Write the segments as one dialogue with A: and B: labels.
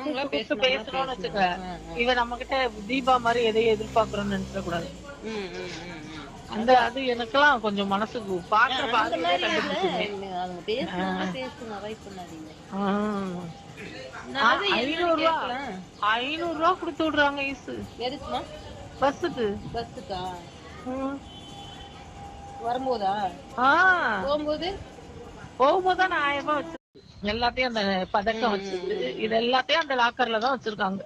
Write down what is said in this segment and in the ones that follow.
A: அவங்களா
B: கூப்பிட்டு
A: பேசணும்னா
B: பேசணும்னு வச்சுக்க.
A: பேசணும்.
B: இவ நம்ம கிட்ட தீபா மாதிரி எதையும் எதிர்பார்க்கறோம்னு நினைச்சிட கூடாது.
A: ம், ம், ம், ம்.
B: அந்த
A: அதான்.
B: அது எனக்கெல்லாம் கொஞ்சம் மனசுக்கு பாக்குற
A: அந்த
B: பார்வையிலே
A: மாரி இல்ல.
B: கண்டுபிடிச்சிருவேன்.
A: அவங்க
B: ஆ,
A: பேசணும்னா பேசுங்க. அவாய்ட் பண்ணாதீங்க.
B: ஆ.
A: நான் அது என்னன்னு
B: ₹500
A: கேட்கலாம்.
B: ₹500 குடுத்து விடுறாங்க ஈசு
A: எதுக்குமா?
B: பஸ்ஸுக்கு.
A: பஸ்ஸுக்கா?
B: ம்.
A: வரும்போதா?
B: ஆ
A: போம்போது?
B: போகும்போது தான் நான் ₹1000 வச்சு எல்லாத்தையும் அந்த
A: ம்,
B: பதக்கம்
A: ம்,
B: வச்சது
A: ம்,
B: இது
A: ம்.
B: எல்லாத்தையும் அந்த லாக்கர்ல தான் வச்சிருக்காங்க.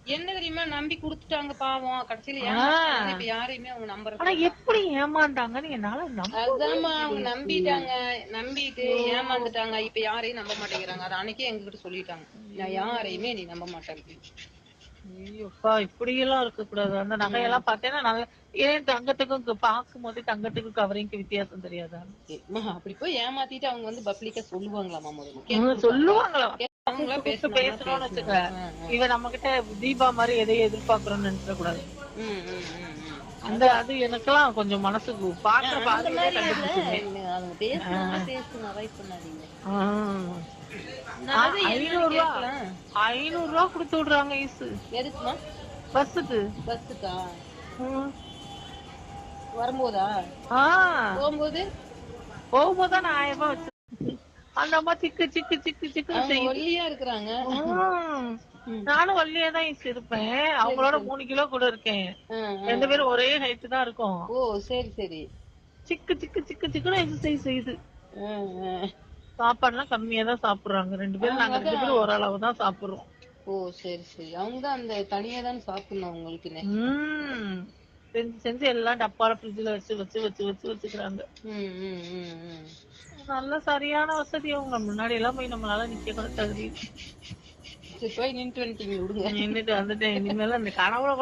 A: என்ன தெரியுமா? நம்பி குடுத்துட்டாங்க பாவம். கடைசியில ஏமாத்திட்டாங்க.
B: ஆ
A: இப்ப யாரையுமே அவங்க நம்புறது
B: ஆனா
A: இல்ல.
B: எப்படி ஏமாந்தாங்கன்னு என்னால நம்பவே
A: அதாம்மா அவங்க
B: முடியல ஈசு.
A: நம்பிட்டாங்க. நம்பிட்டு
B: ஐயோ!
A: ஏமாந்துட்டாங்க. இப்ப யாரையும் நம்ப மாட்டேங்கிறாங்க. அத அன்னைக்கே எங்ககிட்ட சொல்லிட்டாங்க. நான்
B: ஐயோ!
A: யாரையுமே நீ நம்ப மாட்டேன்.
B: ஐயோப்பா! இப்படியெல்லாம் இருக்கக்கூடாது. அந்த
A: ம்.
B: நகையெல்லாம் பார்த்தேன்னா நல்ல ஏன் தங்கத்துக்கும் பார்க்கும்போது தங்கத்துக்கும் கவரிங்க்கு வித்தியாசம் தெரியாதா?
A: அப்படி போய் ஏமாத்திட்டு அவங்க வந்து பப்ளிக்கா சொல்லுவாங்களாமா முதல்ல? கேட்டு குடுப்பாங்களா?
B: சொல்லுவாங்களா?
A: அவங்களா
B: கூப்பிட்டு கூப்பிட்டு
A: பேசணும்னா
B: பேசணும்னு வச்சுக்க.
A: பேசணும்.
B: இவ நம்ம கிட்ட தீபா மாதிரி எதையும் எதிர்பார்க்கறோம்னு நினைச்சிட கூடாது.
A: ம், ம், ம், ம்.
B: அந்த
A: அதான்.
B: அது எனக்கெல்லாம் கொஞ்சம் மனசுக்கு பாக்குற
A: அந்த
B: பார்வையிலே
A: மாரி இல்ல.
B: கண்டுபிடிச்சிருவேன்.
A: அவங்க பேசணும்னா பேசுங்க. அவாய்ட் பண்ணாதீங்க.
B: ஆ.
A: நான் அது என்னன்னு
B: ₹500
A: கேட்கலாம்.
B: ₹500 குடுத்து விடுறாங்க ஈசு
A: எதுக்குமா?
B: பஸ்ஸுக்கு.
A: பஸ்ஸுக்கா?
B: ம்.
A: வரும்போதா?
B: ஆ
A: போம்போது?
B: போகும்போது தான் நான் ₹1000 வச்சு அந்த அம்மா சிக்கு சிக்கு சிக்கு சிக்குன்னு
A: அவங்க
B: செய்யுது.
A: ஒல்லியா இருக்கிறாங்க.
B: ம்.
A: ம்.
B: நானும் ஒல்லியா தான் ஈசு இருப்பேன்.
A: சரி,
B: அவங்களோட
A: சரி.
B: 3 கிலோ கூட இருக்கேன்.
A: அ,
B: 2
A: அ.
B: பேரும் ஒரே ஹைட் தான் இருக்கோம்.
A: ஓ! சரி, சரி.
B: சிக்கு சிக்கு சிக்கு சிக்குன்னு எக்ஸர்சைஸ் செய்யுது.
A: அ, அ.
B: சாப்பாடுலாம் கம்மியா தான் சாப்பிடுறாங்க. 2 பேரும் நாங்க 2 பேரும்
A: அதான்.
B: ஓரளவு தான் சாப்பிடுறோம்.
A: ஓ! சரி, சரி. அவங்க தான் அந்த தனியா தான சாப்பிடணும் அவங்களுக்குன்னே.
B: ம். செஞ்சு செஞ்சு எல்லாம் டப்பால ஃப்ரிட்ஜ்ல வச்சு வச்சு வச்சு வச்சு வச்சுக்கிறாங்க.
A: ம், ம், ம், ம்.
B: நல்ல சரியான வசதி அவங்க. முன்னாடி எல்லாம் போய் நம்மளால நிக்க கூட தகுதி இல்ல.
A: சரி போய் நின்னுட்டு வந்துட்டீங்க விடுங்க.
B: நின்னுட்டு வந்துட்டேன். இனிமேல அந்த கனவுல கூட